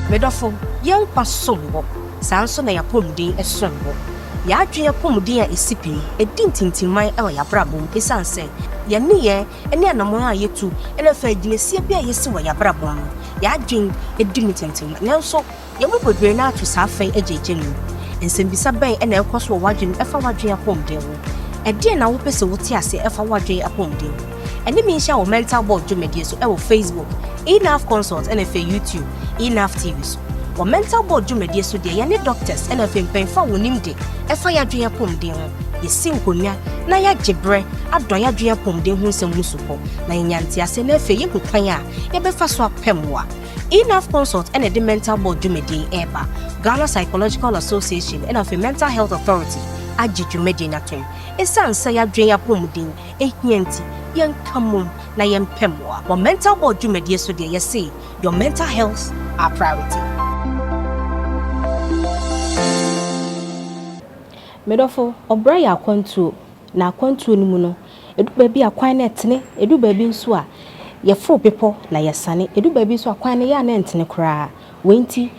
Medofo, young pasombo, Sanson ya pomdi a sombo. Ya dream pomdi a isipi, a dinting my el ya brabum, is answered. Ya near, and ya no more ye too, and a fed Nessia Yesua ya brabum. Ya dream a dimiting, and also, you will bring out to Safe a jenu. And send be sabay and el cost were watching a fawadria pomdi. A dear now person would say a fawadria pomdi. And it means our mental board Jumedia so our Facebook, E-NAF Consult, and YouTube, E-NAF TVs. Or mental board Jumedia so dear, any doctors, and a thing paying for winning day, a fire dream pom dear. Ye sing kunya, na ya jebre, a doya dream pom dear who's a musupo, na yantia send a fay who paya, a befa swap pemwa. E-NAF Consult and a mental board Jumedia Eba, Ghana Psychological Association, and of a mental health authority, Ajitu Medinatum. A son say a dream pom din, a yanti. Young come na yen pemwa. But mental board you made yesterday, you see, your mental health are priority. Medofo, Obraya kwantu na kwantu ni muno. Edu baby akwan na tene, edu baby nso a ye fo people na ye sane, edu baby nso akwan na ya na ntene kra. Wenti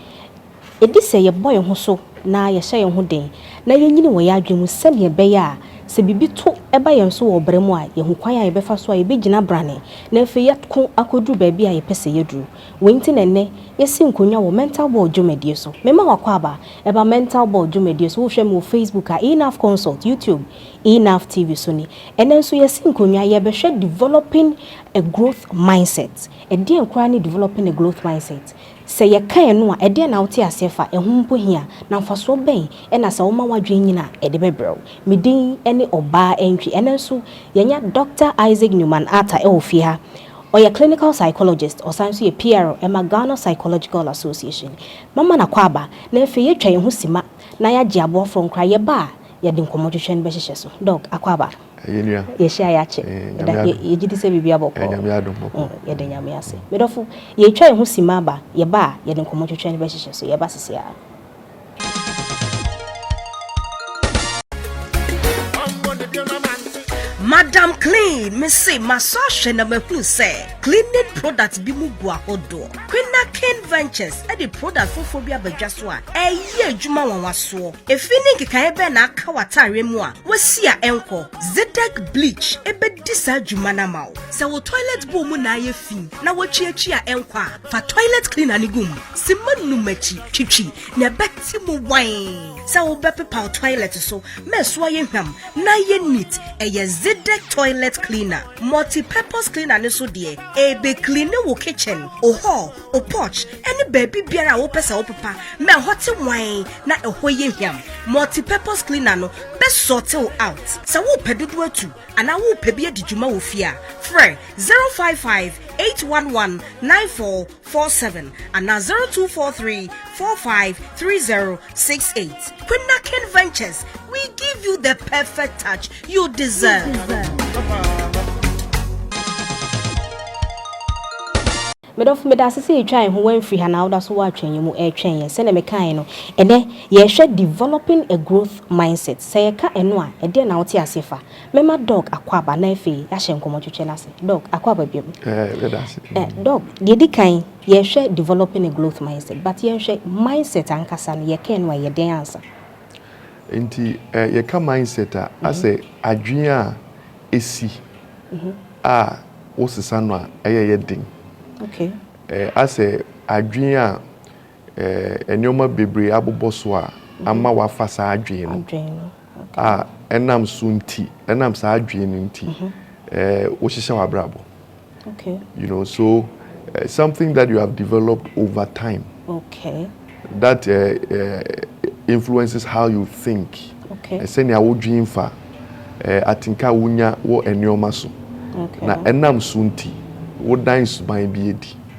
edi se ye boy ho so na ye hye ye ho den. Na ye nyini wo ya adwemu se ne be ya se bibi to eba ye nso wo bremu a ye hu kwan a ye befa so a ye begina brane na afi ye ko akodu baby a ye pese ye duru wenti nenne ye si nkonya wo mental board dwumedie so mema wakwa aba eba mental board dwumedie so wo hwe mo Facebook a E-NAF Consult, YouTube, E-NAF TV so ni enen so ye si nkonya ye be hwe developing a growth mindset e de nkra ni developing a growth mindset se ye kan no a e de na wote asefa e humpo hia na mfaso ben e na se wo ma wadwen nyina e de bebrew medin ene oba entwi enen so yenya Dr. Isaac Newman ata e ofie ha or a clinical psychologist or science a PR and Ghana Psychological Association. Mama na kwaba na efe ye twa ye ho sima na ya gye abo from kra ye ba ye de nkomotwetwe be hyehyɛ so dog akwaba yenua ye hia ya che ye gidi se bibia boko nyame adom boko ye de nyame ase medofo ye twa ye ho sima ba ye ba ye de nkomotwetwe be hyehyɛ so ye ba sese a Madam Clean, me say massage na me who say cleaning products bi mu gua odo. Queen Ventures e the product fofobia badwaso a ye adwuma wanwaso. E fini keka ebe na aka watare mu a wasi a enko. Zedek bleach e be disa adwuma na mawo. Se wo toilet bowl mu na ye fin na wachiachi a enko a fa toilet cleaner ni gum. Simanu machi twitwi na beti mu wine. Se wo be pepa toilet so me so ye hwam na ye neat e ye Zedek toilet cleaner, multi-purpose cleaner ne so de e be clean wo kitchen, o hall, o porch, any baby biara wo pesa wo papa, me hot wine na e hoye hwam. Multi-purpose cleaner no be sort out. Sa wo pedodo atu, ana wo pebia didwuma wo fia. Frɛ 055-811-9447 and 0243-453068. Queen Ventures, we give you the perfect touch you deserve. Medof medase se twan ho wan free ha na oda so wa twan yemu e twan ye se na me kan no ene ye hwe developing a growth mindset se ye ka eno a e de na wote asefa mema dog akwaba na efe ya hye nkomotwetwe na se dog akwaba biem medase dog ye di kan ye hwe developing a growth mindset but ye hwe mindset ankasa no ye kan no ye den ansa enti ye ka mindset a ase adwen a esi a wosesa no a ye den. Okay. Ase adwen a enoma bebre aboboso a ama wafa sa adwen no. Enam sunti enam sa adwen no nti wo hyehyɛ wabrabo. Okay. You know, so something that you have developed over time. Okay. That influences how you think. Okay. Senya wo dwen fa atinka wunya wo enoma so. Okay. Na enam sunti what dance by be.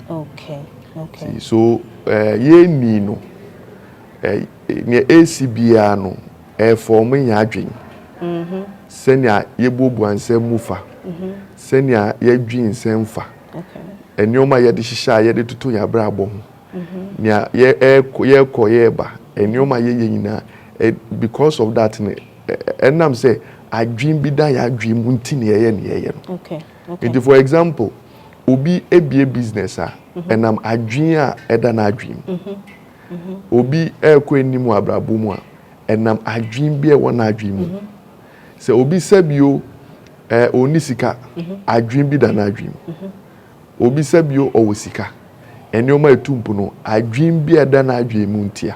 Okay. See, so ye ni no ne ACBA no forming ya adwen senia ye bobu ansem mufa senia ye dwen nsem fa enioma ye de hihya ye de tutu ya brabo ho nia ye ba enioma ye nyina because of that enam say adwen bi da ya adwen mu ntine ye no. Okay. Okay. For example, obi ebie business a enam adwen a eda na adwen obi ekọ enimu abrabo mu a enam adwen bi e wona adwen mu se obi sabio oni sika adwen bi da na adwen obi sabio owo sika enioma etumpu no adwen bi eda na adwen mu ntia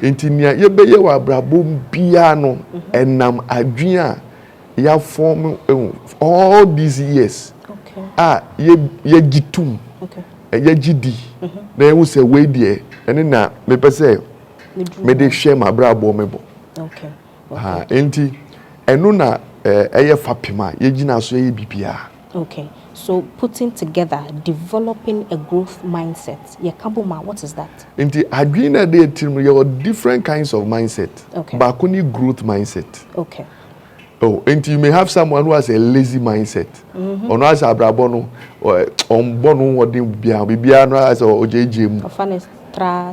enti nia yebeye wa abrabo bia no enam adwen a ya form all these years ye gitum ye gidi na ye hu se we de ene na me pese me de hwe ma abrabo mebo enti eno na eye fapema ye gina so ye bibia. Okay, so putting together, developing a growth mindset. Yeah, Kabuma, what is that? Inti adwina de team you have different kinds of mindset. Okay. Bakuni growth mindset. Okay. Oh, and you may have someone who has a lazy mindset. Or no has a brabono or on bono what they be no as or JJ.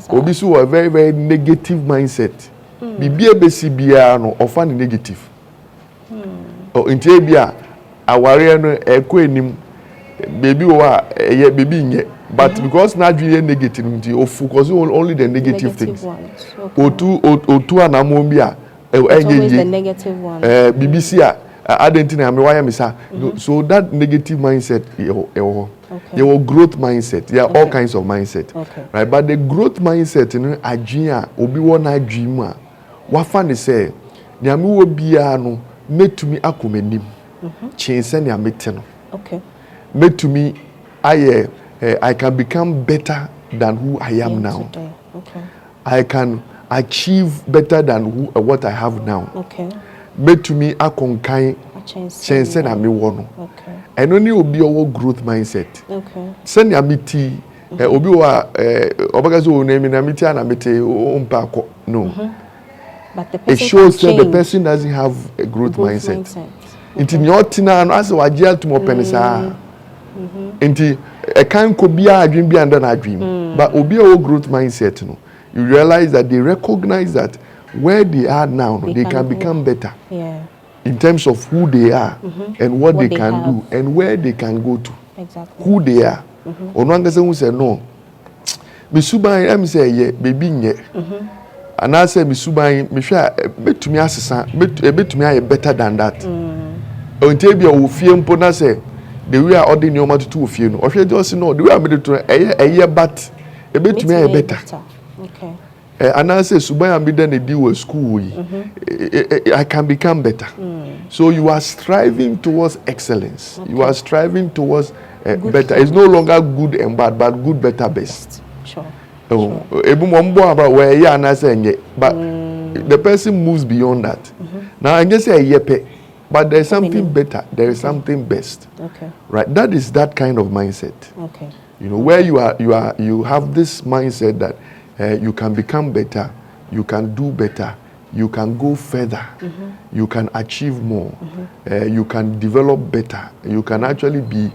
Obisu a very, very negative mindset. Bibia besi biano or funny negative. Oh, in Tabia. Aware no ekwenim baby wa baby nye but because na dwe negative nti o focus only the negative things otu anamo bia enye the negative one BBC identity am why me sa so that negative mindset your growth mindset all kinds of mindset right but the growth mindset no adwen a obi wona adwen mu a wa fa ne say nyame wo bia no metumi akomanim change any meeting. Okay. Made to me, I can become better than who I am now. Okay. I can achieve better than what I have now. Okay. Made to me, I can change any me one. Okay. And only will be our growth mindset. Okay. Send your meeting. Obi wa obagazo name na meeting na meeting umpako no. But the person it shows that the person doesn't have a growth mindset. Inti nyotina no ase wagye to penisa inti e kan ko bia adwin bia nda na adwin but obi a growth mindset no you realize that they recognize that where they are now they can become better in terms of who they are and what they can do and where they can go to who they are ono angase hu say no misuban am say ye baby nye ana say misuban me hwa betumi asesa betumi aye better than that until be ofie mpo na say the way I order nyoma to ofie no ohwe just no the way I made to eye but e betumi aye better okay and I say suban am be then dey with school I can become better so you are striving towards excellence you are striving towards better it's no longer good and bad but good better best sure ebu mo mbo aba we ya na say nye but the person moves beyond that now I just say yepe but there is something better. There is something best. Okay. Right. That is that kind of mindset. Okay. You know where you have this mindset that you can become better, you can do better, you can go further, you can achieve more, you can develop better, you can actually be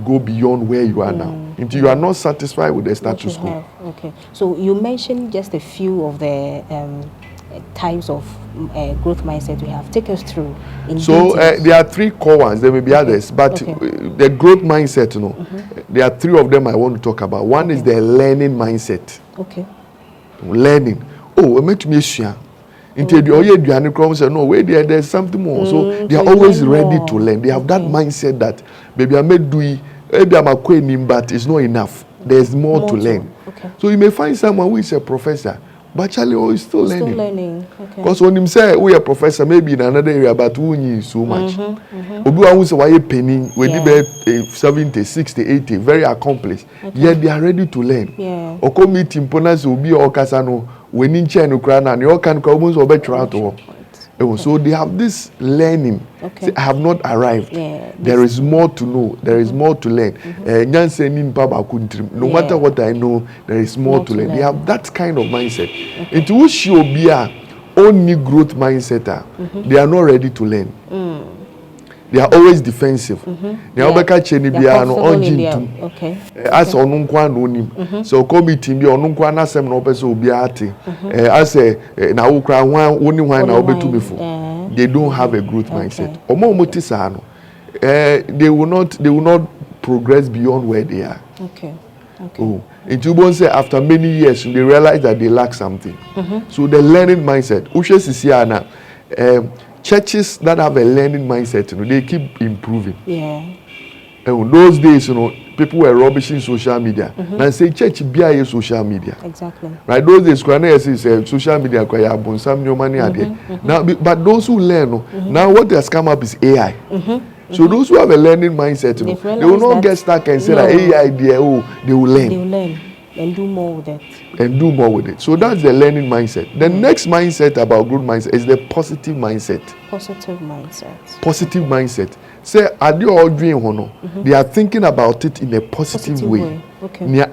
go beyond where you are now. Until you are not satisfied with the status quo. Okay. So you mentioned just a few of the types of growth mindset we have. Take us through. There are three core ones. There may be others, but the growth mindset, there are three of them I want to talk about. One is the learning mindset. Okay. Learning. Oh, I met me share. Until there's something more. So they are always ready to learn. They have that mindset that maybe I may do it, maybe I'm a queen, but it's not enough. There's more to learn. Okay. So you may find someone who is a professor. But Charlie is still learning. Still learning. Okay. Because when him say we are professor, maybe in another area, but we need so much. Obi who say why penny, we did 70, 60, 80, very accomplished. Yet they are ready to learn. Yeah. Oko meet imponas will be all casano. We need to crown and you can come almost over to. So they have this learning. Okay. Say, I have not arrived. Yeah, there is more to know. There is more to learn. No matter what I know, there is more to learn. They have that kind of mindset. It will show be only growth mindset. They are not ready to learn. They are always defensive. They are okay. As onunkwa no nim. So committee be onunkwa na sem na opese obi ate. As na wo kra hwan woni hwan na obetumi fo. They don't have a growth mindset. Omo motisa no. They will not progress beyond where they are. Okay. Oh, and you won't say after many years they realize that they lack something. So the learning mindset. Churches that have a learning mindset, they keep improving. Yeah. And those days, people were rubbishing social media. Now say church be social media. Exactly. Right? Those days, social media now, but those who learn, now what has come up is AI. So those who have a learning mindset, they will not get stuck and say that AI, they will learn. They will learn and do more with it. So that's the learning mindset. The next mindset about growth mindset is the positive mindset. Positive mindset. Say, are you all doing they are thinking about it in a positive way. Okay.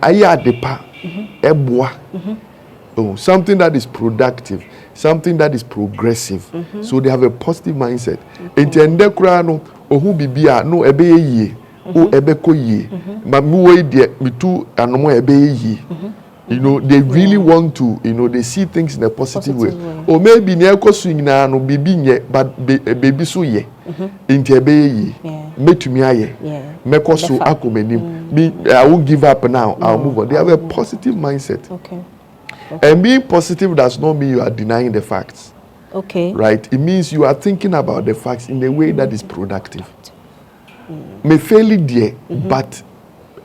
Something that is productive, something that is progressive. So they have a positive mindset. They really want to, they see things in a positive way. Or maybe but baby so ye. I won't give up now. I'll move on. They have a positive mindset. Okay. And being positive does not mean you are denying the facts. Okay. Right? It means you are thinking about the facts in a way that is productive. May fail it there, but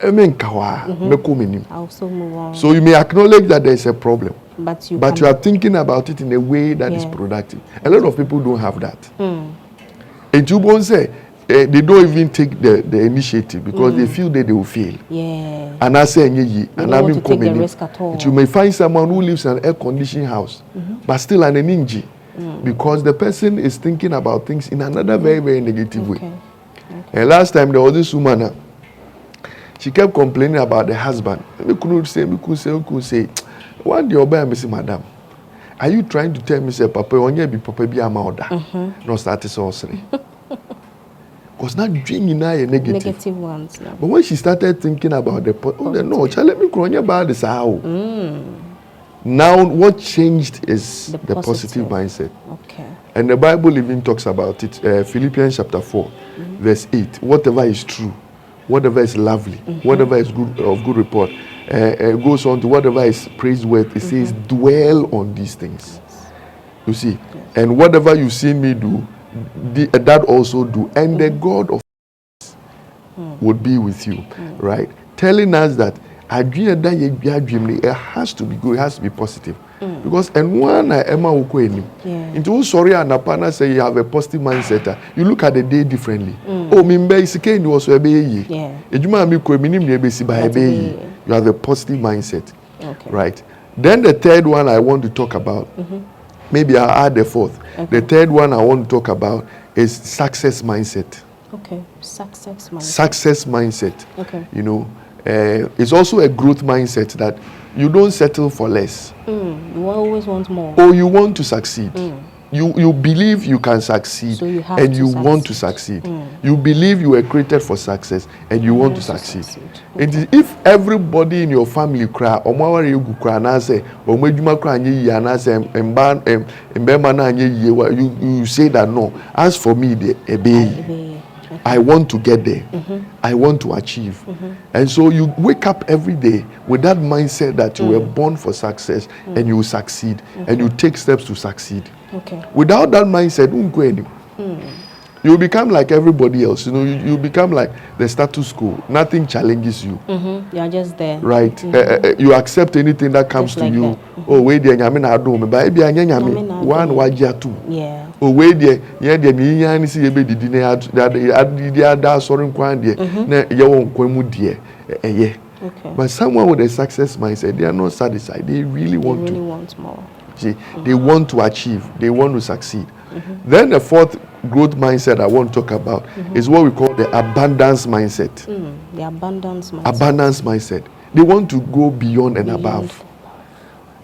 also move on. so you may acknowledge that there is a problem, but you are thinking about it in a way that is productive. A lot of people don't have that. And you won't say they don't even take the initiative because they feel that they will fail. Yeah. And I say, and I'm take the risk at all. You may find someone who lives in an air-conditioned house, but still an ninja, because the person is thinking about things in another very, very negative way. And last time there was this woman. She kept complaining about the husband. We could say, one day, madam, are you trying to tell me, say, Papa, on your be Papa be a mauda? No, that is sorcery. Because not dreaming negative ones. No. But when she started thinking about the no, let me cry about this how. Now, what changed is the positive mindset. Okay. And the Bible even talks about it. Philippians chapter 4, verse 8. Whatever is true, whatever is lovely, whatever is good of good report, goes on to whatever is praiseworthy. It says, dwell on these things. Yes. You see, yes. And whatever you see me do, that also do, and the God of would be with you, right? Telling us that it has to be good, it has to be positive. Because and one Emma into sorry and Apana say you have a positive mindset. You look at the day differently. Oh, mimbe isike ni was ebe yi. Ejuma mi ko minim ni ebesi ba ebe yi. You have a positive mindset. Okay. Right. Then the third one I want to talk about. Maybe I'll add the fourth. Okay. The third one I want to talk about is success mindset. Okay. Success mindset. Okay. It's also a growth mindset that you don't settle for less. You always want more. Or you want to succeed. You believe you can succeed, so and you want to succeed. You believe you were created for success and you want to succeed. Okay. And if everybody in your family cry, you say that no. As for me, I want to get there. I want to achieve. And so you wake up every day with that mindset that you were born for success and you will succeed and you take steps to succeed. Okay. Without that mindset, you become like everybody else. You become like the status quo. Nothing challenges you. You are just there. Right. You accept anything that comes just to like you. That. Oh, wait there, I don't but maybe one wajia two. Yeah. Oh, wait there, But someone with a success mindset, they are not satisfied. They really want more. See, they want to achieve. They want to succeed. Then the fourth growth mindset I want to talk about is what we call the abundance mindset. The abundance mindset. They want to go beyond and above.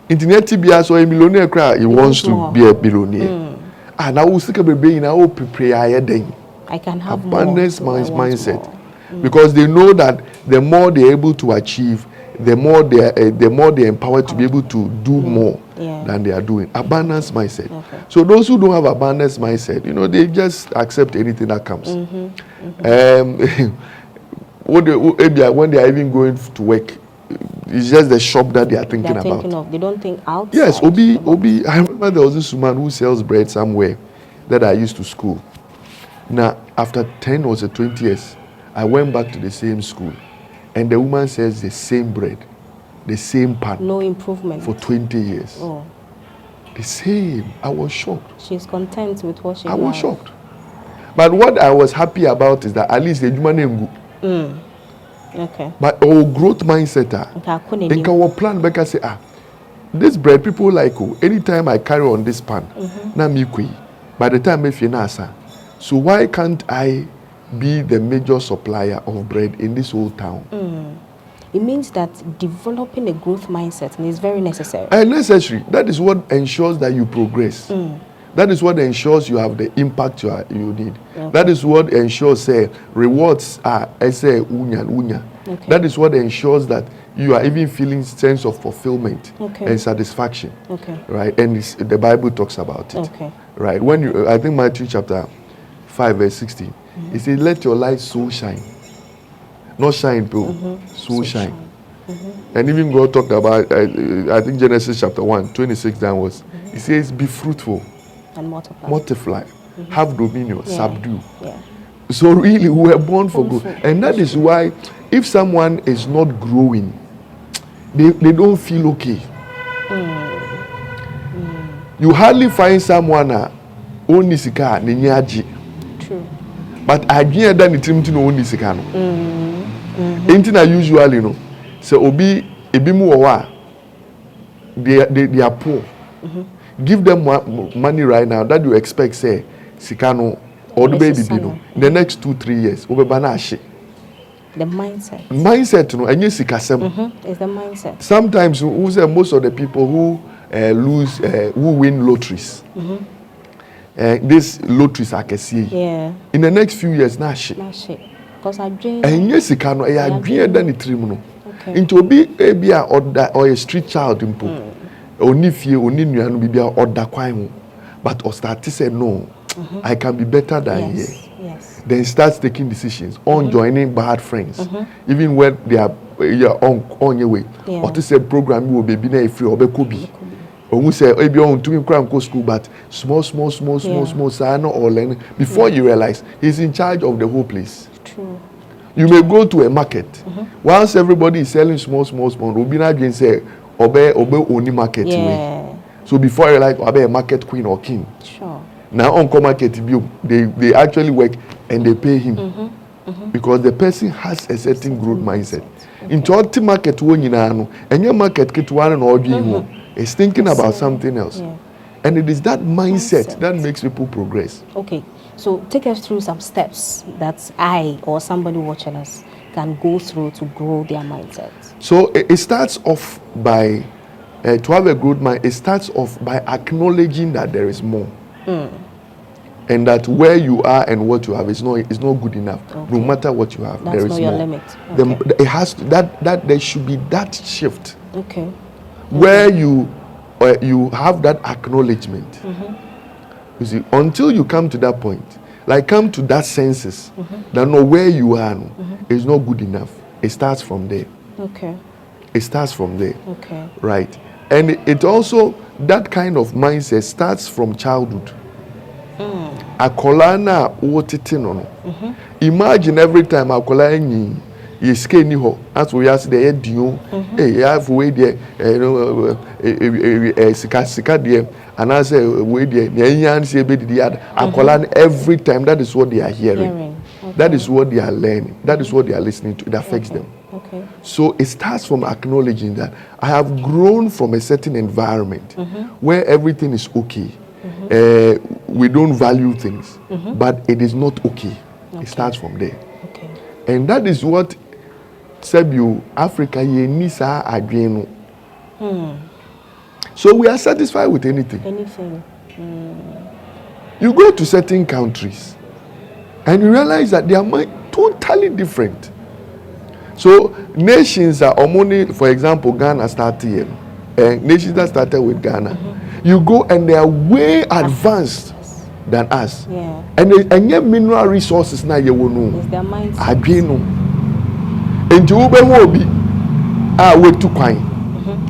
Internet TBS or a millionaire cry, he wants to be a billionaire. And I will stick a baby in our prayer then. I can have abundance mindset. Because they know that the more they're able to achieve, the more they're empowered to be able to do more than they are doing. Abundance mindset. Okay. So those who don't have abundance mindset, they just accept anything that comes. when they are even going to work, it's just the shop that they are thinking about. They don't think outside. Yes, Obi. I remember there was this woman who sells bread somewhere that I used to school. Now, after 10 or 20 years, I went back to the same school, and the woman sells the same bread, the same pan. No improvement. For 20 years. Oh. The same. I was shocked. She's content with what she has. I was shocked. But what I was happy about is that at least the human Okay. But our growth mindset, in our plan, because say, this bread people like, anytime I carry on this pan, na me kui. By the time if you nasa, so why can't I be the major supplier of bread in this whole town? It means that developing a growth mindset is very necessary. And necessary. That is what ensures that you progress. That is what ensures you have the impact you need. Okay. That is what ensures rewards are unya. Okay. That is what ensures that you are even feeling sense of fulfillment and satisfaction. Okay. Right? And the Bible talks about it. Okay. Right? When you, I think Matthew chapter 5 verse 16, it says, "Let your light so shine." Not shine, bro. So shine. And even God talked about, I think Genesis chapter 1, 26 downwards. It says, "Be fruitful and multiply. Multiply. Have dominion. Subdue." Yeah. So really, we were born for growth. And that is why if someone is not growing, they don't feel okay. You hardly find someone only sika ninyaji. True. But again, that it's no only sika no. Usually, so obi ebimu owa, they are poor. Give them money right now that you expect, say, sikano or the baby bino. The next 2-3 years, obebanashi. The mindset. Mindset, no, and yes, sikasem. It's the mindset. Sometimes, who say most of the people who who win lotteries, these lotteries I can see. Yeah. In the next few years, na shit. Because I dream. And yes, sikano, I dream than it no. Into be or a street child in Only fear, only new be order kwai. But or start to say no, I can be better than here. Yes. Then starts taking decisions on joining bad friends, even when they are on your way. Or to say program you will be free or be could. Or we say maybe on to me go school, but small, so not all learning. Before you realize he's in charge of the whole place. True. You may go to a market. Once everybody is selling small, Robina again say Obe only market way. So before you're like Obe a market queen or king. Sure. Now on market they actually work and they pay him. Because the person has a certain growth mindset. Into ultimate market one and your market kit one and all is thinking about something else. And it is that mindset that makes people progress. Okay. So take us through some steps that I or somebody watching us can go through to grow their mindset. So it starts off by, to have a growth mind, it starts off by acknowledging that there is more. And that where you are and what you have is not good enough. Okay. No matter what you have, there is more. That's not your limit. Okay. It has to, that there should be that shift. Okay. Where you have that acknowledgement. You see, until you come to that point, like come to that senses, that know where you are is not good enough. It starts from there. Okay. It starts from there. Okay. Right. And it also, that kind of mindset starts from childhood. Akolana wotitino. Imagine every time akola enyi yeske ni ho as we ask the edio you have way there sika there and I say way there nyan say be the other akola every time. That is what they are hearing. Okay. That is what they are learning. That is what they are listening to. It affects them. Okay. So it starts from acknowledging that I have grown from a certain environment where everything is okay. We don't value things, but it is not okay. It starts from there. Okay. And that is what Sebu Africa ye nisa adweno. So we are satisfied with anything. You go to certain countries and you realize that they are totally different. So nations are only, for example, Ghana started here. And nations that started with Ghana. You go and they are way advanced than us. Yeah. And your mineral resources now you will know. It's their mindset. Enti wo be ho obi we to kwan.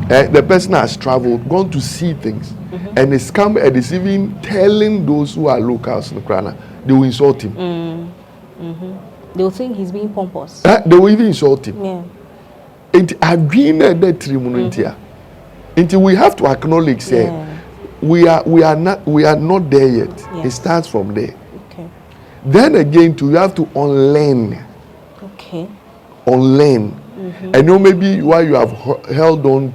The person has traveled, gone to see things, and it's come and it's even telling those who are locals in Krana, they will insult him. They will think he's being pompous. They will even insult him. Yeah. And we have to acknowledge we are not there yet. Yes. It starts from there. Okay. Then again, you have to unlearn. Okay. Unlearn. And maybe while you have held on,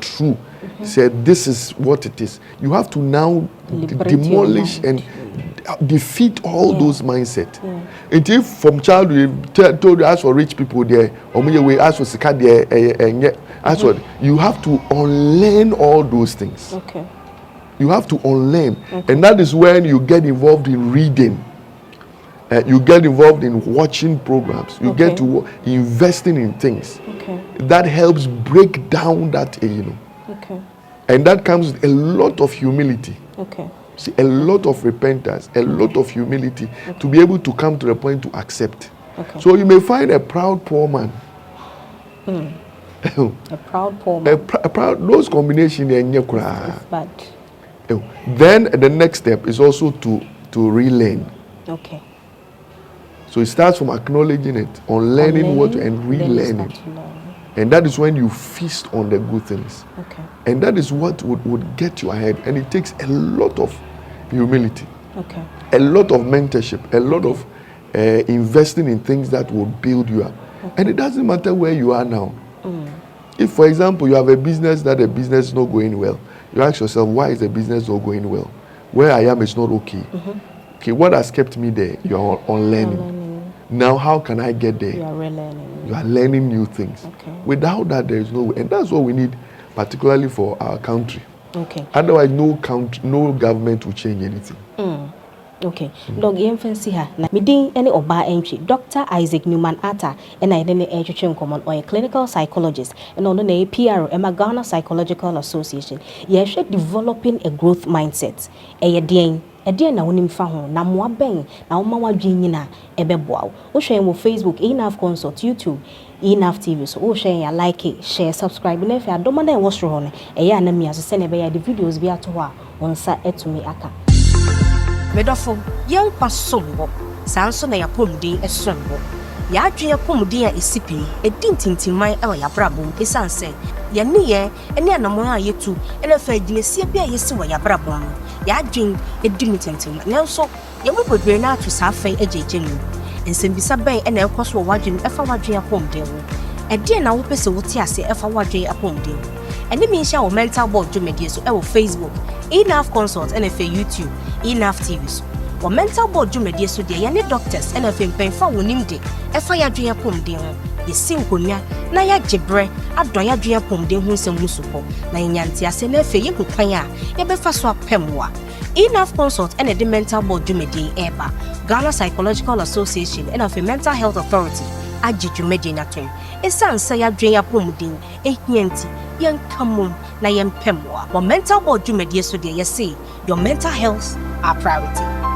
true, said this is what it is. You have to now demolish and defeat all those mindset. And if from childhood told you as for rich people there, or we ask for sika there, as for you have to unlearn all those things. Okay. You have to unlearn, and that is when you get involved in reading. You get involved in watching programs. You get to investing in things. That helps break down that, and that comes with a lot of humility. See, a lot of repentance, a lot of humility to be able to come to the point to accept. So you may find a proud poor man. A proud poor man. A proud, those combinations is bad. Then the next step is also to relearn. Okay. So it starts from acknowledging it, unlearning what and relearning. And that is when you feast on the good things. And that is what would get you ahead. And it takes a lot of humility, a lot of mentorship, a lot of investing in things that will build you up. And it doesn't matter where you are now. If, for example, you have a business that the business is not going well, you ask yourself, why is the business not going well? Where I am is not okay. Okay, what has kept me there? You are unlearning. Now, how can I get there? You are relearning. You are learning new things. Without that, there is no way. And that's what we need, particularly for our country. Otherwise, no government will change anything. Dog fancy her. Midin any oba entry. Dr. Isaac Newman Atta and I then education common or a clinical psychologist and on the PRO Emma Ghana Psychological Association. Yes, developing a growth mindset. Ede na wonim fa ho na moa ben na wo ma wadwen nyina ebeboa wo hwen mo Facebook E-NAF Consult YouTube E-NAF TV so wo hwen ya like share subscribe na fa adoma na wo soro ho ne eya na mi aso se ne be ya the videos bi ato ho a wonsa etumi aka medofo yen kwasombo sanso na yapomdin esombo ya adwen yapomdin a esipi edintintimman e ya brabom esanse ye ne ye ene anamon a yetu ene fa aginesie bi a yesi wo ya brabom ya adwen edimitintim nanso ye mo podre na atu saafai agegenu ensembisa ben ene ekoso wo wadwen efa wadwen yapomdin wo ede na wo pese wo ti ase efa wadwen yapomdin ene mi hia wo mental board dwumedie so e wo Facebook E-NAF Consult ene fa YouTube E-NAF TV so wo mental board dwumedie so de ye ne doctors ene fa mpenfa wonim de efa yadwen yapomdin ho ye sinkonya na ya gebre adon yadwen yapomdin ho nsem musupo na nyanti ase na fa ye kwan a ye befa so apemwa E-NAF Consult ene de mental board dwumedie eba Ghana Psychological Association ene fa Mental Health Authority agidwumedie naton esanse yadwen yapomdin ehianti yen kamum na yen pemwa wo mental board dwumedie so de ye say your mental health our priority.